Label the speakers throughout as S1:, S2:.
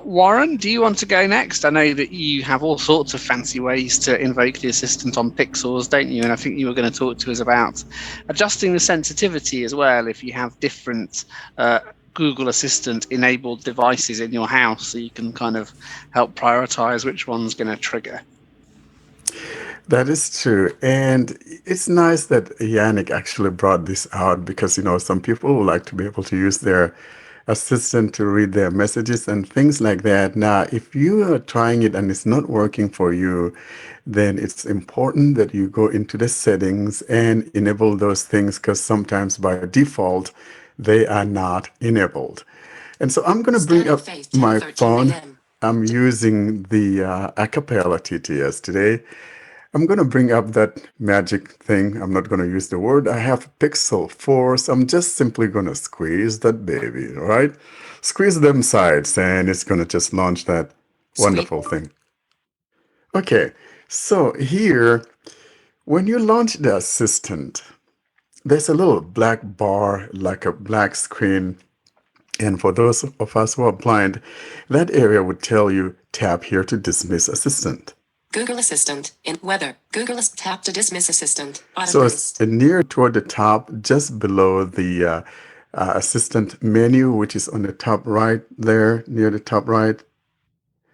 S1: Warren, do you want to go next? I know that you have all sorts of fancy ways to invoke the assistant on Pixels, don't you? And I think you were going to talk to us about adjusting the sensitivity as well if you have different Google Assistant enabled devices in your house, so you can kind of help prioritize which one's going to trigger.
S2: That is true. And it's nice that Yannick actually brought this out because, some people would like to be able to use their assistant to read their messages and things like that. Now, if you are trying it and it's not working for you, then it's important that you go into the settings and enable those things because sometimes by default, they are not enabled. And so I'm going to bring up my phone. I'm using the Acapella TTS today. I'm going to bring up that magic thing. I'm not going to use the word. I have Pixel 4, so I'm just simply going to squeeze that baby, all right? Squeeze them sides, and it's going to just launch that wonderful thing. Okay, so here, when you launch the assistant, there's a little black bar, like a black screen. And for those of us who are blind, that area would tell you, tap here to dismiss assistant.
S3: Google Assistant in weather. Google tap to dismiss assistant.
S2: So it's near toward the top, just below the assistant menu, which is on the top right there, near the top right.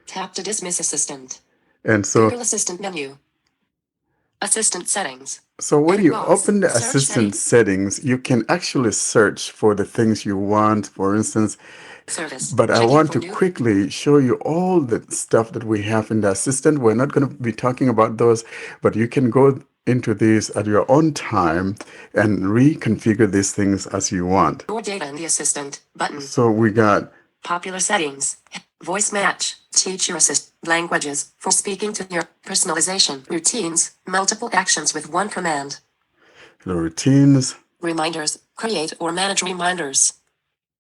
S3: Tap to dismiss assistant.
S2: And so
S3: Google Assistant menu. Assistant settings.
S2: So when you open the assistant settings, you can actually search for the things you want, for instance.
S3: Service.
S2: But I want to quickly show you all the stuff that we have in the assistant. We're not going to be talking about those, but you can go into these at your own time and reconfigure these things as you want.
S3: More data in the assistant button.
S2: So we got
S3: popular settings, voice match, teacher assist, languages, for speaking to your personalization, routines, multiple actions with one command.
S2: The routines.
S3: Reminders, create or manage reminders.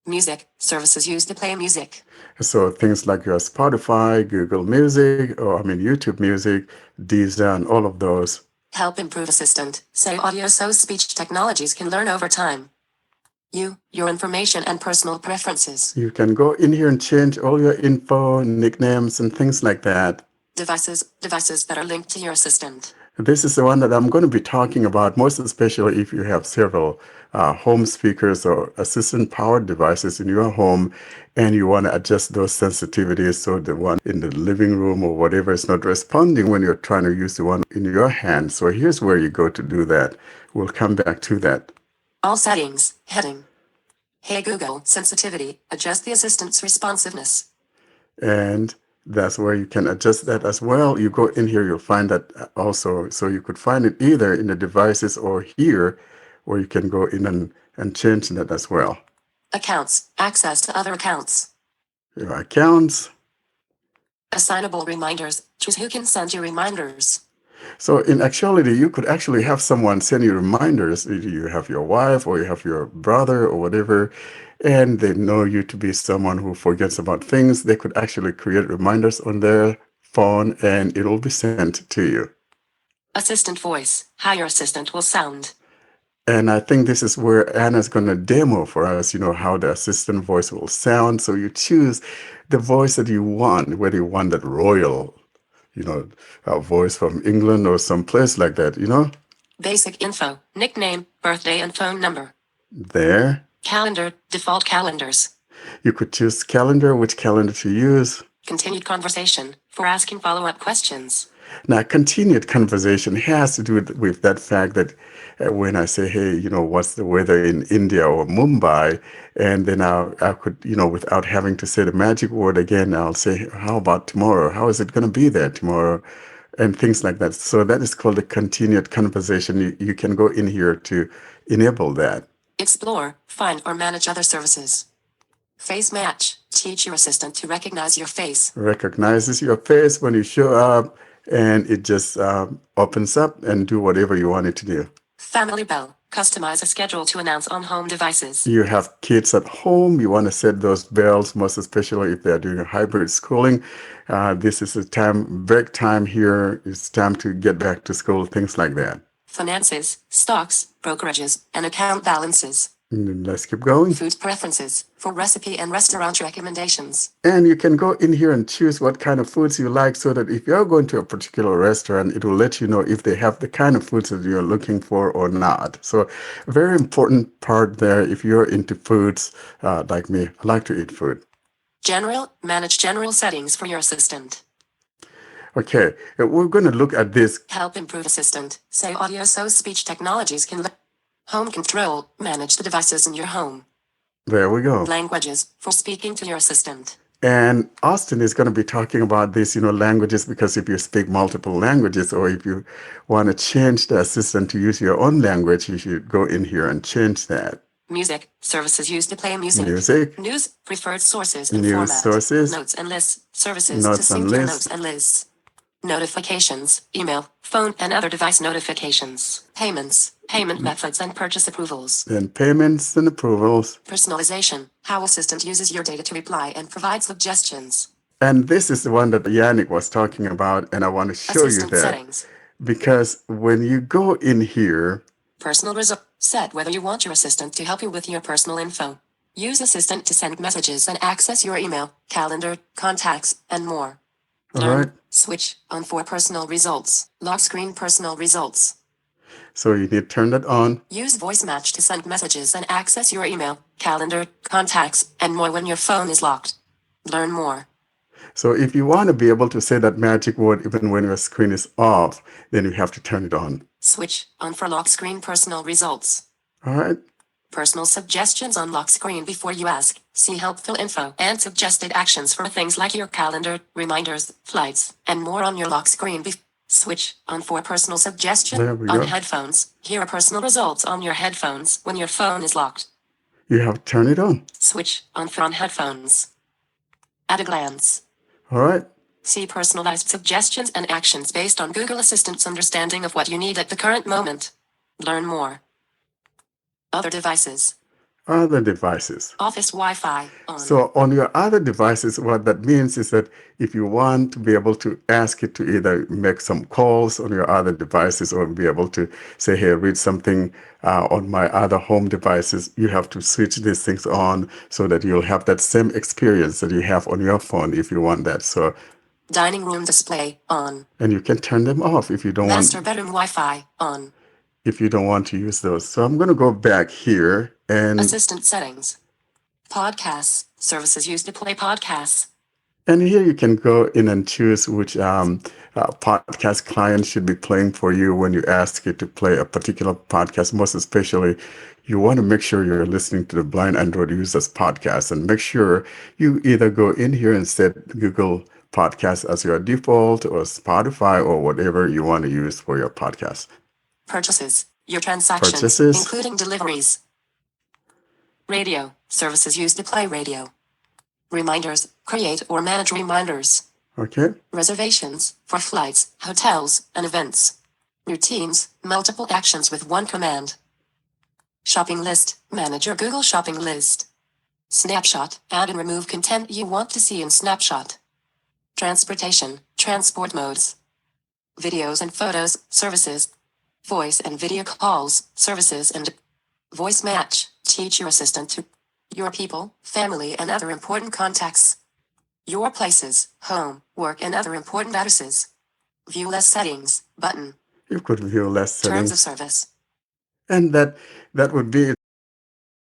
S3: Music, services used to play music.
S2: So things like your Spotify, Google Music, YouTube Music, Deezer, and all of those.
S3: Help improve assistant, say audio so speech technologies can learn over time. Your information and personal preferences.
S2: You can go in here and change all your info, nicknames, and things like that.
S3: Devices that are linked to your assistant.
S2: This is the one that I'm going to be talking about, most especially if you have several home speakers or assistant-powered devices in your home, and you want to adjust those sensitivities so the one in the living room or whatever is not responding when you're trying to use the one in your hand. So here's where you go to do that. We'll come back to that.
S3: All settings, heading. Hey Google, sensitivity, adjust the assistant's responsiveness.
S2: And that's where you can adjust that as well. You go in here, you'll find that also. So you could find it either in the devices or here, or you can go in and change that as well.
S3: Accounts, access to other accounts.
S2: Your accounts.
S3: Assignable reminders, choose who can send you reminders.
S2: So in actuality, you could actually have someone send you reminders. You have your wife or you have your brother or whatever, and they know you to be someone who forgets about things. They could actually create reminders on their phone and it'll be sent to you.
S3: Assistant voice, how your assistant will sound.
S2: And I think this is where Anna's going to demo for us, how the assistant voice will sound. So you choose the voice that you want, whether you want that royal, a voice from England or someplace like that,
S3: Basic info, nickname, birthday and phone number.
S2: There.
S3: Calendar, default calendars.
S2: You could choose calendar, which calendar to use.
S3: Continued conversation, for asking follow-up questions.
S2: Now, continued conversation has to do with that fact that when I say, hey, what's the weather in India or Mumbai? And then I could, without having to say the magic word again, I'll say, how about tomorrow? How is it going to be there tomorrow? And things like that. So that is called a continued conversation. You can go in here to enable that.
S3: Explore, find or manage other services. Face match, teach your assistant to recognize your face.
S2: Recognizes your face when you show up. And it just opens up and do whatever you want it to do.
S3: Family bell. Customize a schedule to announce on home devices.
S2: You have kids at home. You want to set those bells, most especially if they're doing a hybrid schooling. This is a break time here. It's time to get back to school, things like that.
S3: Finances, stocks, brokerages, and account balances.
S2: Let's keep going.
S3: Food preferences for recipe and restaurant recommendations.
S2: And you can go in here and choose what kind of foods you like so that if you're going to a particular restaurant, it will let you know if they have the kind of foods that you're looking for or not. So a very important part there if you're into foods like me. I like to eat food.
S3: Manage general settings for your assistant.
S2: Okay, we're going to look at this.
S3: Help improve assistant. Say audio so speech technologies can home control. Manage the devices in your home.
S2: There we go.
S3: Languages for speaking to your assistant.
S2: And Austin is going to be talking about this, languages, because if you speak multiple languages or if you want to change the assistant to use your own language, you should go in here and change that.
S3: Music, services used to play music. News, preferred sources and
S2: news
S3: format.
S2: Sources.
S3: Notes and lists, services
S2: Notes
S3: to sync
S2: and
S3: your
S2: lists.
S3: notes and lists. Notifications, email, phone and other device notifications. Payment methods and purchase approvals.
S2: Then payments and approvals.
S3: Personalization, how assistant uses your data to reply and provide suggestions.
S2: And this is the one that Yannick was talking about, and I want to show
S3: Assistant
S2: you that.
S3: settings.
S2: Because when you go in here,
S3: Personal result. Set whether you want your assistant to help you with your personal info. Use assistant to send messages and access your email, calendar, contacts, and more.
S2: all right,
S3: Switch on for personal results. Lock screen personal results.
S2: so you need to turn that on.
S3: Use voice match to send messages and access your email, calendar, contacts, and more when your phone is locked. Learn more.
S2: So if you want to be able to say that magic word even when your screen is off, then you have to turn it on.
S3: Switch on for lock screen personal results.
S2: All right.
S3: Personal suggestions on lock screen before you ask. See helpful info and suggested actions for things like your calendar, reminders, flights, and more on your lock screen. Switch on for personal suggestion
S2: There we
S3: on
S2: go.
S3: headphones. Here are personal results on your headphones when your phone is locked.
S2: You have to turn it on.
S3: Switch on for on headphones. At a glance.
S2: All right.
S3: See personalized suggestions and actions based on Google Assistant's understanding of what you need at the current moment. Learn more. Other devices.
S2: Other devices.
S3: Office Wi-Fi on.
S2: So on your other devices, what that means is that if you want to be able to ask it to either make some calls on your other devices or be able to say, hey, read something on my other home devices, you have to switch these things on so that you'll have that same experience that you have on your phone if you want that. So
S3: Dining room display on.
S2: and you can turn them off if you don't
S3: Master
S2: want.
S3: bedroom Wi-Fi on.
S2: If you don't want to use those. So I'm going to go back here and
S3: Assistant settings. Podcasts. Services used to play podcasts.
S2: here you can go in and choose which podcast client should be playing for you when you ask it to play a particular podcast. Most especially, you want to make sure you're listening to the Blind Android Users podcast and make sure you either go in here and set Google Podcast as your default or Spotify or whatever you want to use for your podcast.
S3: Purchases. Your transactions,
S2: Purchases.
S3: including deliveries. Radio. Services used to play radio. Reminders. Create or manage reminders.
S2: Okay.
S3: Reservations for flights, hotels, and events. Routines. Multiple actions with one command. Shopping list. Manage your Google shopping list. Snapshot. Add and remove content you want to see in Snapshot. Transportation. Transport modes. Videos and photos. Services. Voice and video calls, services and voice match. Teach your assistant to your people, family, and other important contacts. Your places, home, work, and other important addresses. View less settings button.
S2: You could view less
S3: Terms of
S2: settings.
S3: service.
S2: And that would be